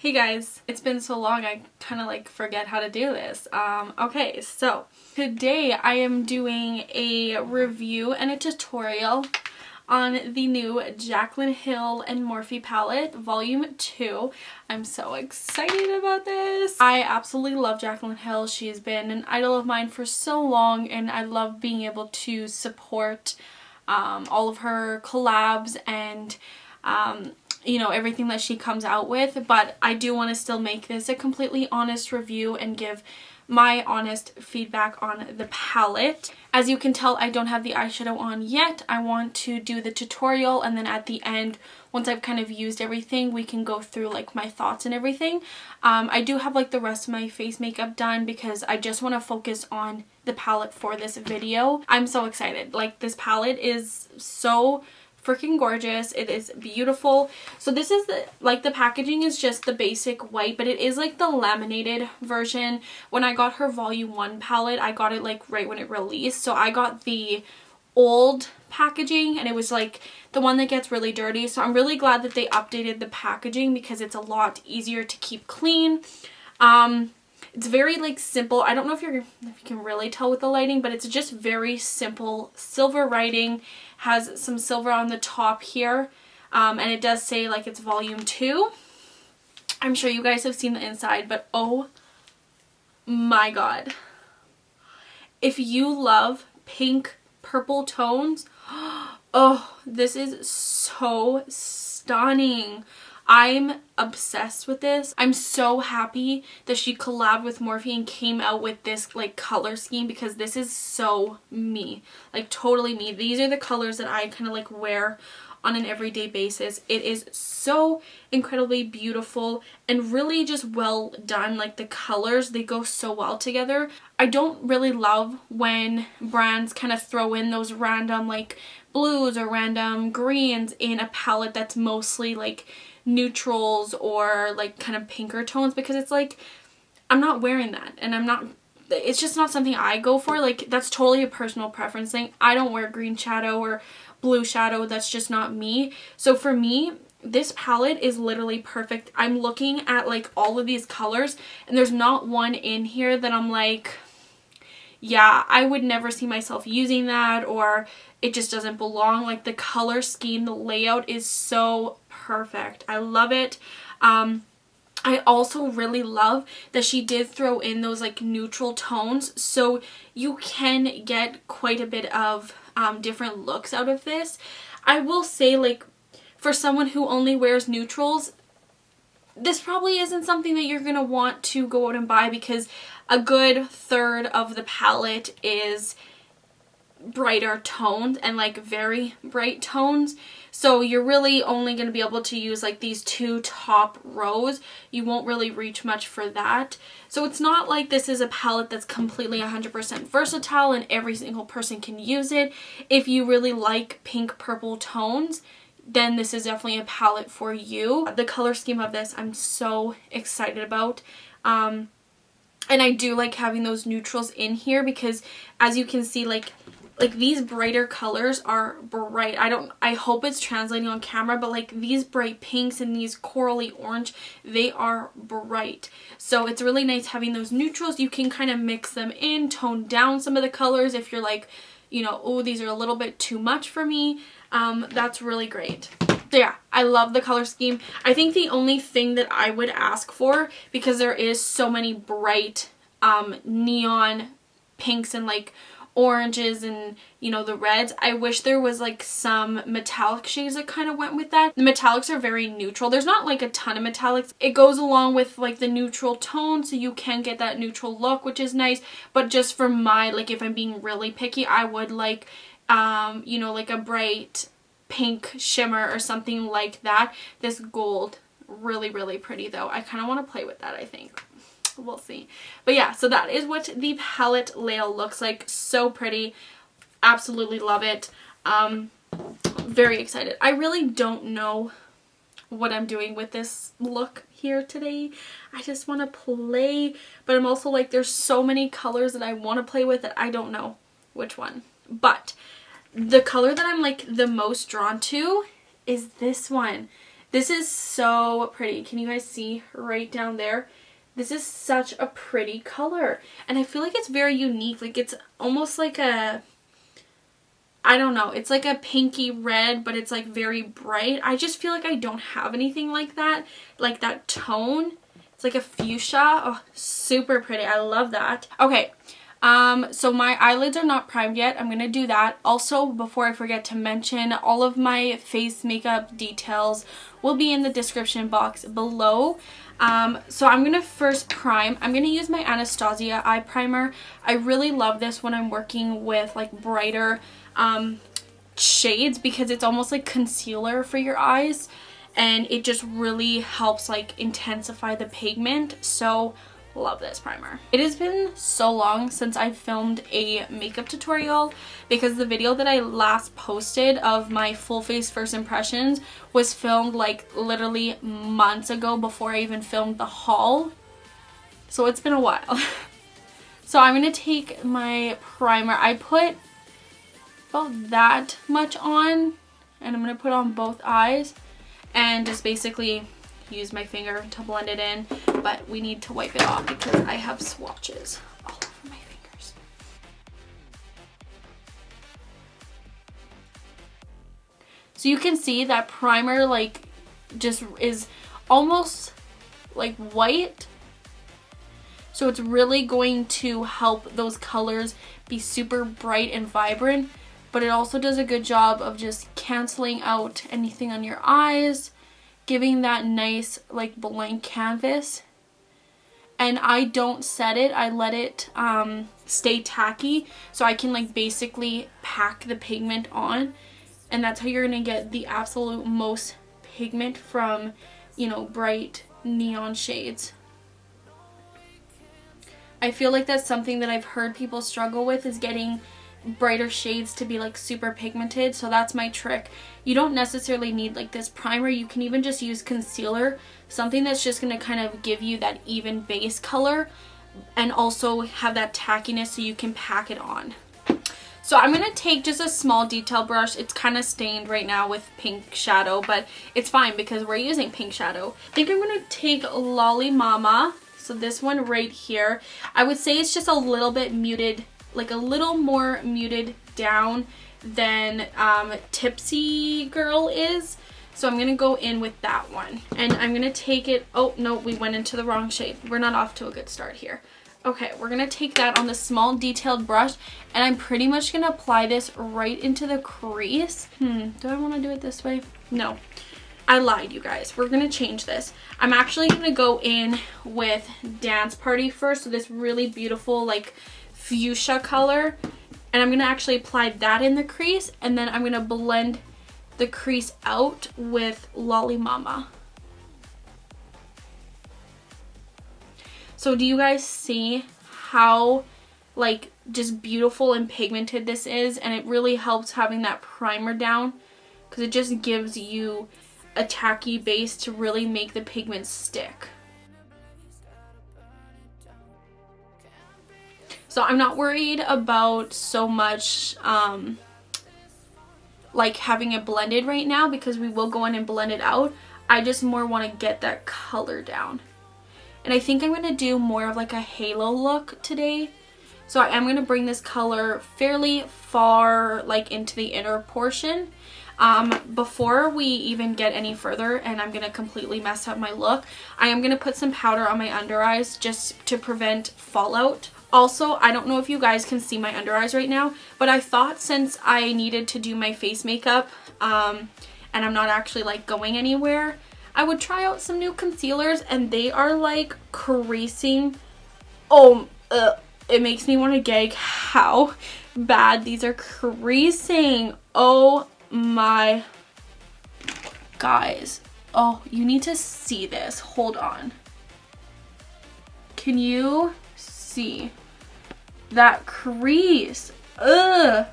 Hey guys, it's been so long I kind of like forget how to do this. Okay, so today I am doing a review and a tutorial on the new Jaclyn Hill and Morphe palette, Volume 2. I'm so excited about this. I absolutely love Jaclyn Hill. She's been an idol of mine for so long, and I love being able to support all of her collabs and you know, everything that she comes out with. But I do want to still make this a completely honest review and give my honest feedback on the palette. As you can tell, I don't have the eyeshadow on yet. I want to do the tutorial, and then at the end, once I've kind of used everything, we can go through like my thoughts and everything. I do have like the rest of my face makeup done because I just want to focus on the palette for this video. I'm so excited. Like, this palette is so freaking gorgeous. It is beautiful. So this is the packaging is just the basic white, but it is like the laminated version. When I got her Volume 1 palette, I got it like right when it released. So I got the old packaging, and it was like the one that gets really dirty. So I'm really glad that they updated the packaging because it's a lot easier to keep clean. It's very like simple. I don't know if you can really tell with the lighting, but it's just very simple silver writing. Has some silver on the top here, and it does say like it's Volume 2. I'm sure you guys have seen the inside, but oh my god. If you love pink purple tones, oh, this is so stunning. I'm obsessed with this. I'm so happy that she collabed with Morphe and came out with this like color scheme, because this is so me. Like, totally me. These are the colors that I kind of like wear on an everyday basis. It is so incredibly beautiful and really just well done. Like, the colors, they go so well together. I don't really love when brands kind of throw in those random like blues or random greens in a palette that's mostly like neutrals or like kind of pinker tones, because it's like, I'm not wearing that, and it's just not something I go for. Like, that's totally a personal preference thing. I don't wear green shadow or blue shadow. That's just not me. So for me, this palette is literally perfect. I'm looking at like all of these colors, and there's not one in here that I'm like, yeah, I would never see myself using that, or it just doesn't belong. Like, the color scheme, the layout is so perfect. I love it. I also really love that she did throw in those like neutral tones, so you can get quite a bit of different looks out of this. I will say, like, for someone who only wears neutrals, this probably isn't something that you're gonna want to go out and buy, because a good third of the palette is brighter tones and like very bright tones. So you're really only going to be able to use like these two top rows. You won't really reach much for that. So it's not like this is a palette that's completely 100% versatile and every single person can use it. If you really like pink purple tones, then this is definitely a palette for you. The color scheme of this I'm so excited about. And I do like having those neutrals in here, because as you can see, like these brighter colors are bright. I hope it's translating on camera, but like these bright pinks and these corally orange, they are bright. So it's really nice having those neutrals. You can kind of mix them in, tone down some of the colors if you're like, you know, oh, these are a little bit too much for me. That's really great. So yeah, I love the color scheme. I think the only thing that I would ask for, because there is so many bright neon pinks and like oranges and, you know, the reds, I wish there was like some metallic shades that kind of went with that. The metallics are very neutral. There's not like a ton of metallics. It goes along with like the neutral tone, so you can get that neutral look, which is nice. But just for my, like, if I'm being really picky, I would like you know, like a bright pink shimmer or something like that. This gold, really, really pretty though. I kind of want to play with that, I think. We'll see. But yeah, so that is what the palette layout looks like. So pretty. Absolutely love it. Very excited. I really don't know what I'm doing with this look here today. I just want to play, but I'm also like, there's so many colors that I want to play with that I don't know which one. But the color that I'm like the most drawn to is this one. This is so pretty. Can you guys see right down there? This is such a pretty color. And I feel like it's very unique. Like it's almost like a, I don't know, it's like a pinky red, but it's like very bright. I just feel like I don't have anything like that tone. It's like a fuchsia. Oh, super pretty. I love that. Okay. So my eyelids are not primed yet. I'm gonna do that. Also, before I forget to mention, all of my face makeup details will be in the description box below. So I'm gonna first prime. I'm gonna use my Anastasia eye primer. I really love this when I'm working with like brighter shades, because it's almost like concealer for your eyes, and it just really helps like intensify the pigment. So love this primer. It has been so long since I filmed a makeup tutorial, because the video that I last posted of my full face first impressions was filmed like literally months ago, before I even filmed the haul. So it's been a while. So I'm going to take my primer. I put about that much on, and I'm going to put on both eyes and just basically use my finger to blend it in, but we need to wipe it off because I have swatches all over my fingers. So you can see that primer like just is almost like white, so it's really going to help those colors be super bright and vibrant, but it also does a good job of just canceling out anything on your eyes, giving that nice like blank canvas. And I don't set it, I let it stay tacky, so I can like basically pack the pigment on, and that's how you're gonna get the absolute most pigment from, you know, bright neon shades. I feel like that's something that I've heard people struggle with, is getting brighter shades to be like super pigmented. So that's my trick. You don't necessarily need like this primer. You can even just use concealer, something that's just going to kind of give you that even base color and also have that tackiness so you can pack it on. So I'm going to take just a small detail brush. It's kind of stained right now with pink shadow, but it's fine because we're using pink shadow. I think I'm going to take Lolly Mama. So this one right here, I would say it's just a little bit muted, like a little more muted down than Tipsy Girl is. So I'm going to go in with that one. And I'm going to take it, oh no, we went into the wrong shade. We're not off to a good start here. Okay, we're going to take that on the small detailed brush, and I'm pretty much going to apply this right into the crease. Do I want to do it this way? No. I lied, you guys. We're going to change this. I'm actually going to go in with Dance Party first. So this really beautiful like fuchsia color. And I'm going to actually apply that in the crease. And then I'm going to blend the crease out with Lolly Mama. So do you guys see how like just beautiful and pigmented this is? And it really helps having that primer down, because it just gives you a tacky base to really make the pigment stick. So I'm not worried about so much like having it blended right now, because we will go in and blend it out. I just more want to get that color down. And I think I'm going to do more of like a halo look today. So I am going to bring this color fairly far like into the inner portion. Before we even get any further, and I'm going to completely mess up my look, I am going to put some powder on my under eyes just to prevent fallout. Also, I don't know if you guys can see my under eyes right now, but I thought since I needed to do my face makeup, and I'm not actually like going anywhere, I would try out some new concealers, and they are like creasing. Oh, it makes me want to gag how bad these are creasing. Oh my guys, oh, you need to see this. Hold on, can you see that crease? Ugh.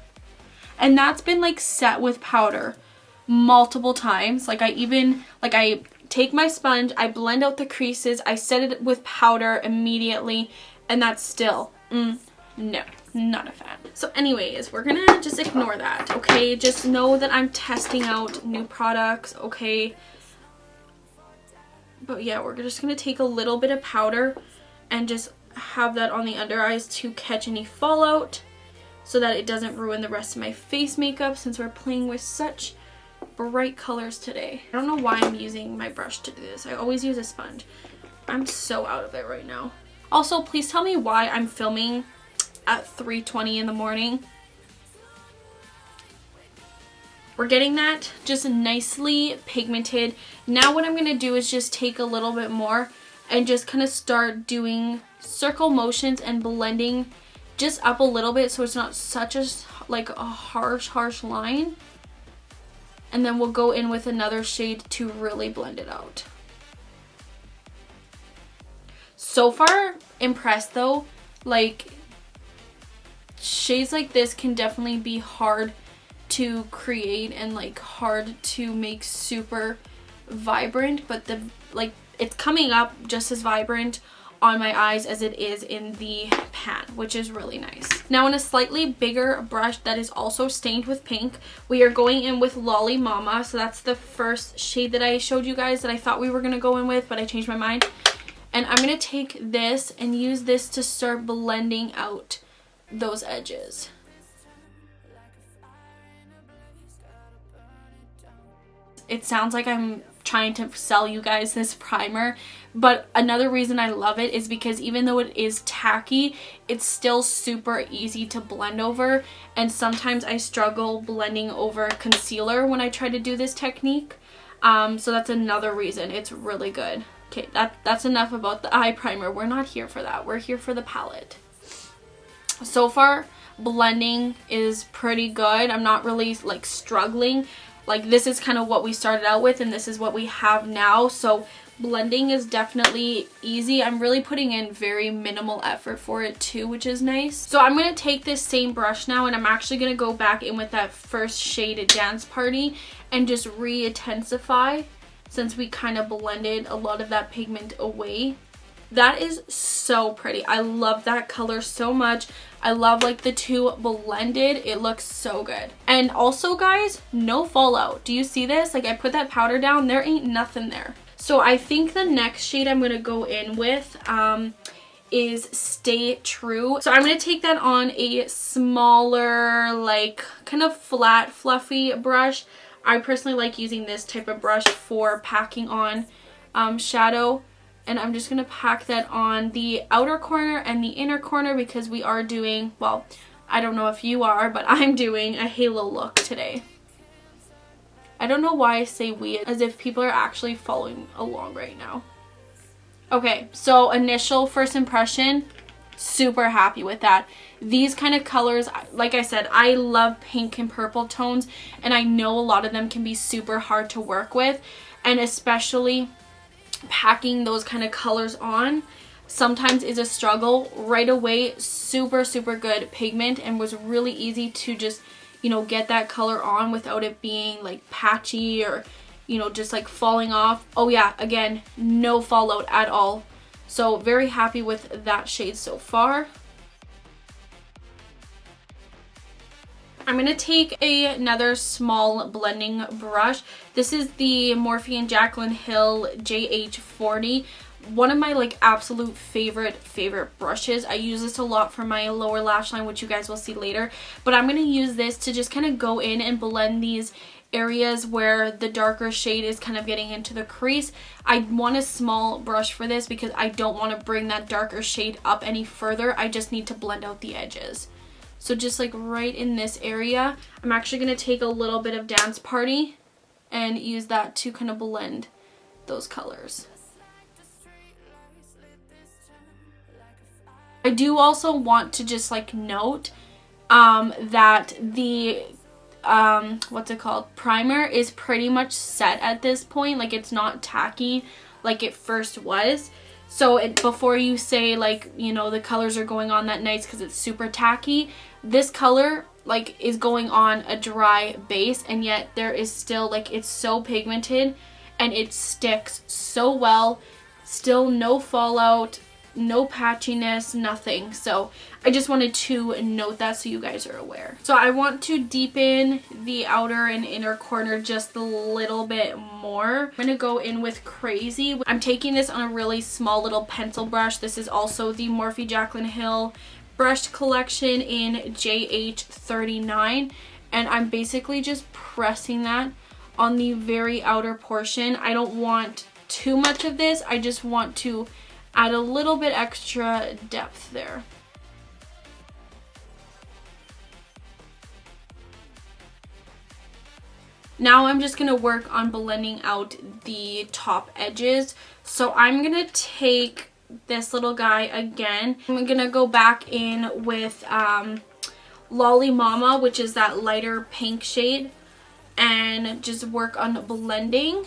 And that's been like set with powder multiple times. Like I take my sponge, I blend out the creases, I set it with powder immediately, and that's still no, not a fan. So anyways, we're gonna just ignore that, okay? Just know that I'm testing out new products, okay? But yeah, we're just going to take a little bit of powder and just have that on the under eyes to catch any fallout so that it doesn't ruin the rest of my face makeup since we're playing with such bright colors today. I don't know why I'm using my brush to do this. I always use a sponge. I'm so out of it right now. Also, please tell me why I'm filming at 3:20 in the morning. We're getting that just nicely pigmented. Now what I'm going to do is just take a little bit more and just kind of start doing circle motions and blending just up a little bit so it's not such a like a harsh line. And then we'll go in with another shade to really blend it out. So far impressed though. Like shades like this can definitely be hard to create and like hard to make super vibrant, but the like it's coming up just as vibrant on my eyes as it is in the pan, which is really nice. Now in a slightly bigger brush that is also stained with pink, we are going in with Lolly Mama. So that's the first shade that I showed you guys that I thought we were going to go in with, but I changed my mind. And I'm going to take this and use this to start blending out those edges. It sounds like I'm trying to sell you guys this primer, but another reason I love it is because even though it is tacky, it's still super easy to blend over, and sometimes I struggle blending over concealer when I try to do this technique. So that's another reason it's really good. Okay, that's enough about the eye primer. We're not here for that. We're here for the palette. So far, blending is pretty good. I'm not really like struggling. Like this is kind of what we started out with and this is what we have now. So blending is definitely easy. I'm really putting in very minimal effort for it too, which is nice. So I'm going to take this same brush now and I'm actually going to go back in with that first shade at Dance Party and just re-intensify since we kind of blended a lot of that pigment away. That is so pretty. I love that color so much. I love like the two blended. It looks so good. And also guys, no fallout. Do you see this? Like I put that powder down, there ain't nothing there. So I think the next shade I'm going to go in with is Stay True. So I'm going to take that on a smaller, like kind of flat, fluffy brush. I personally like using this type of brush for packing on shadow. And I'm just going to pack that on the outer corner and the inner corner because we are doing, well, I don't know if you are, but I'm doing a halo look today. I don't know why I say we as if people are actually following along right now. Okay, so initial first impression, super happy with that. These kind of colors, like I said, I love pink and purple tones, and I know a lot of them can be super hard to work with, and especially packing those kind of colors on sometimes is a struggle. Right away, super good pigment and was really easy to just, you know, get that color on without it being like patchy or, you know, just like falling off. Oh yeah, again, no fallout at all. So very happy with that shade so far. I'm going to take another small blending brush. This is the Morphe and Jaclyn Hill JH40. One of my like absolute favorite brushes. I use this a lot for my lower lash line, which you guys will see later. But I'm going to use this to just kind of go in and blend these areas where the darker shade is kind of getting into the crease. I want a small brush for this because I don't want to bring that darker shade up any further. I just need to blend out the edges. So just like right in this area, I'm actually going to take a little bit of Dance Party and use that to kind of blend those colors. I do also want to just like note that the what's it called, primer is pretty much set at this point. Like it's not tacky like it first was. So before you say like, you know, the colors are going on that nice because it's super tacky, this color like is going on a dry base, and yet there is still like, it's so pigmented and it sticks so well. Still no fallout, no patchiness, nothing. So I just wanted to note that so you guys are aware. So I want to deepen the outer and inner corner just a little bit more. I'm going to go in with Crazy. I'm taking this on a really small little pencil brush. This is also the Morphe Jaclyn Hill brushed collection in JH39, and I'm basically just pressing that on the very outer portion. I don't want too much of this. I just want to add a little bit extra depth there. Now I'm just going to work on blending out the top edges. So I'm going to take this little guy again. I'm going to go back in with Lolly Mama, which is that lighter pink shade, and just work on blending.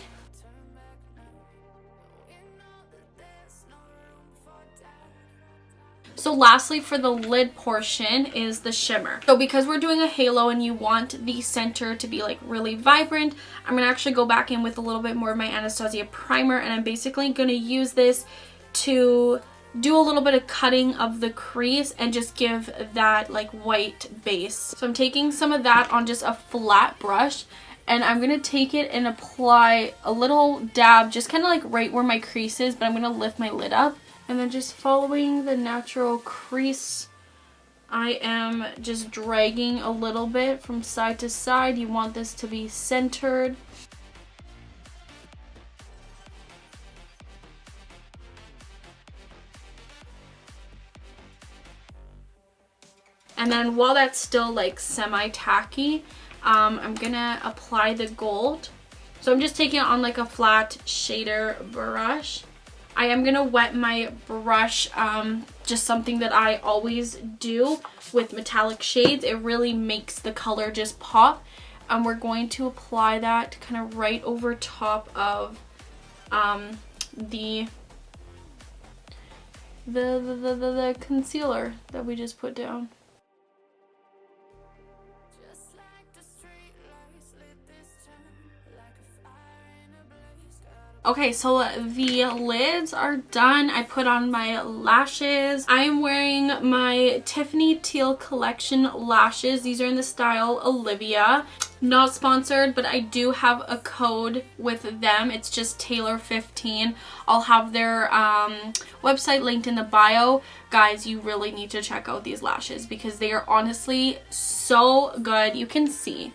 So lastly, for the lid portion is the shimmer. So because we're doing a halo and you want the center to be like really vibrant, I'm going to actually go back in with a little bit more of my Anastasia primer, and I'm basically going to use this to do a little bit of cutting of the crease and just give that like white base. So I'm taking some of that on just a flat brush, and I'm going to take it and apply a little dab just kind of like right where my crease is, but I'm going to lift my lid up. And then just following the natural crease, I am just dragging a little bit from side to side. You want this to be centered. And then while that's still like semi-tacky, I'm gonna apply the gold. So I'm just taking it on like a flat shader brush. I am gonna wet my brush, just something that I always do with metallic shades. It really makes the color just pop. And we're going to apply that kind of right over top of the concealer that we just put down. Okay, so the lids are done. I put on my lashes. I am wearing my Tiffany Teal collection lashes. These are in the style Olivia. Not sponsored, but I do have a code with them. It's just Taylor15. I'll have their website linked in the bio. Guys, you really need to check out these lashes because they are honestly so good. You can see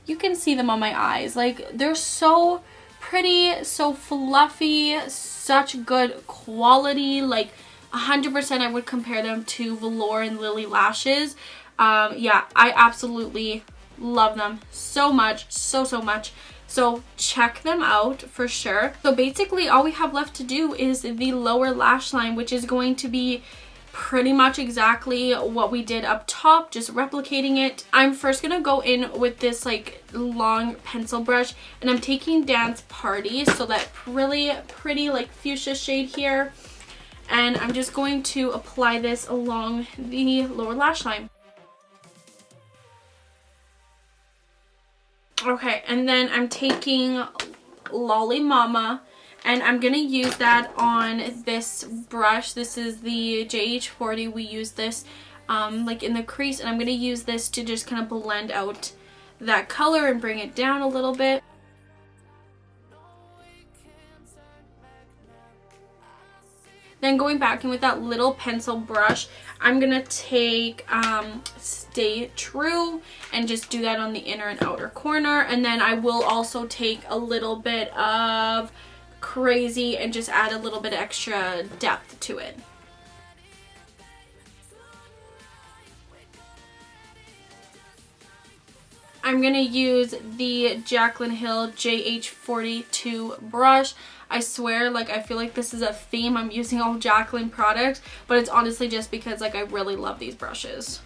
them on my eyes. Like, they're so pretty, so fluffy, such good quality. Like 100% I would compare them to Velour and Lily lashes. Yeah, I absolutely love them so much, so much. So check them out for sure. So basically all we have left to do is the lower lash line, which is going to be pretty much exactly what we did up top, just replicating it. I'm first gonna go in with this like long pencil brush, and I'm taking Dance Party, so that really pretty like fuchsia shade here, and I'm just going to apply this along the lower lash line. Okay, and then I'm taking Lolly Mama, and I'm going to use that on this brush. This is the JH40. We use this like in the crease, and I'm going to use this to just kind of blend out that color and bring it down a little bit. Then going back in with that little pencil brush, I'm going to take Stay True and just do that on the inner and outer corner. And then I will also take a little bit of Crazy and just add a little bit of extra depth to it. I'm going to use the Jaclyn Hill JH42 brush. I swear, like, I feel like this is a theme. I'm using all Jaclyn products, but it's honestly just because, like, I really love these brushes.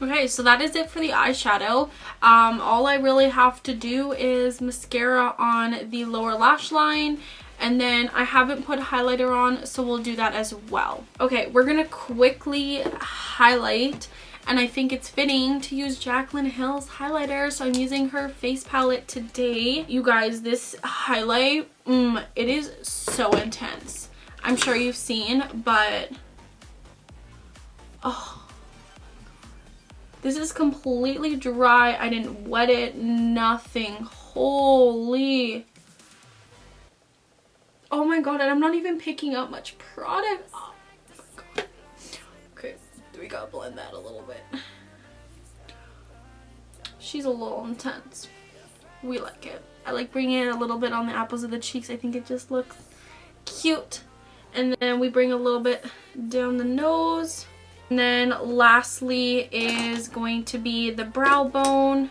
Okay, so that is it for the eyeshadow. All I really have to do is mascara on the lower lash line, and then I haven't put highlighter on, so we'll do that as well. Okay, we're gonna quickly highlight, and I think it's fitting to use Jaclyn Hill's highlighter, so I'm using her face palette today. You guys, this highlight, it is so intense. I'm sure you've seen, but oh, this is completely dry. I didn't wet it, nothing. Holy, oh my god, and I'm not even picking up much product. Oh my god. Okay, we gotta blend that a little bit. She's a little intense. We like it. I like bringing it a little bit on the apples of the cheeks. I think it just looks cute. And then we bring a little bit down the nose. And then lastly is going to be the brow bone.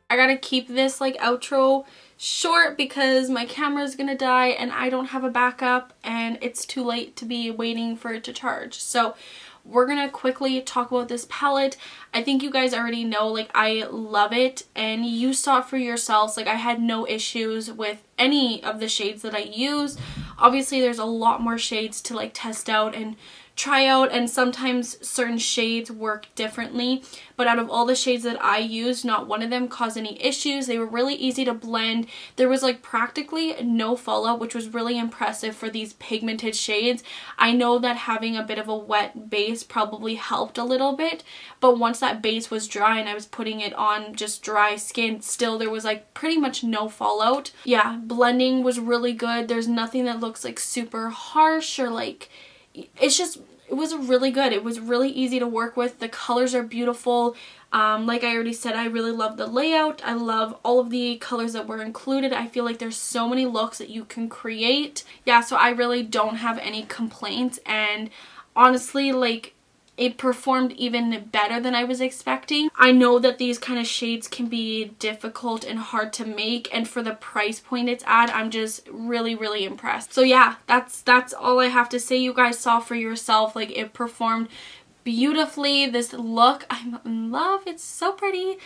I gotta keep this like outro short because my camera is gonna die and I don't have a backup and it's too late to be waiting for it to charge. So we're gonna quickly talk about this palette. I think you guys already know, like, I love it and you saw it for yourselves. Like, I had no issues with any of the shades that I use. Obviously there's a lot more shades to like test out and try out, and sometimes certain shades work differently, but out of all the shades that I used, not one of them caused any issues. They were really easy to blend. There was like practically no fallout, which was really impressive for these pigmented shades. I know that having a bit of a wet base probably helped a little bit, but once that base was dry and I was putting it on just dry skin, still there was like pretty much no fallout. Yeah, blending was really good. There's nothing that looks like super harsh or like, it's just, it was really good. It was really easy to work with. The colors are beautiful. Like I already said, I really love the layout. I love all of the colors that were included. I feel like there's so many looks that you can create. Yeah, so I really don't have any complaints, and honestly, like, it performed even better than I was expecting. I know that these kind of shades can be difficult and hard to make, and for the price point it's at, I'm just really, really impressed. So yeah, that's all I have to say. You guys saw for yourself, like, it performed beautifully. This look, I'm in love. It's so pretty.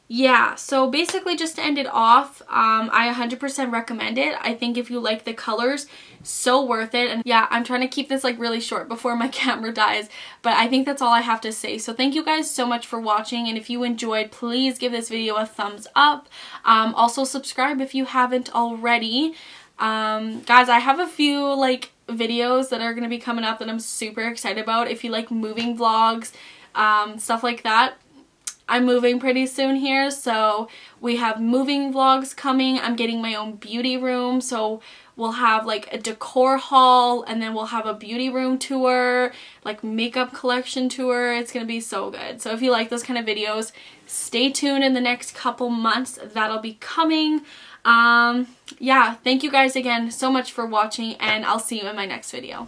Yeah, so basically just to end it off, I 100% recommend it. I think if you like the colors, so worth it. And yeah, I'm trying to keep this like really short before my camera dies, but I think that's all I have to say. So thank you guys so much for watching, and if you enjoyed, please give this video a thumbs up. Also subscribe if you haven't already. Guys, I have a few like videos that are going to be coming up that I'm super excited about. If you like moving vlogs, stuff like that. I'm moving pretty soon here, so we have moving vlogs coming. I'm getting my own beauty room, so we'll have like a decor haul, and then we'll have a beauty room tour, like makeup collection tour. It's gonna be so good. So if you like those kind of videos, stay tuned. In the next couple months that'll be coming. Yeah, thank you guys again so much for watching, and I'll see you in my next video.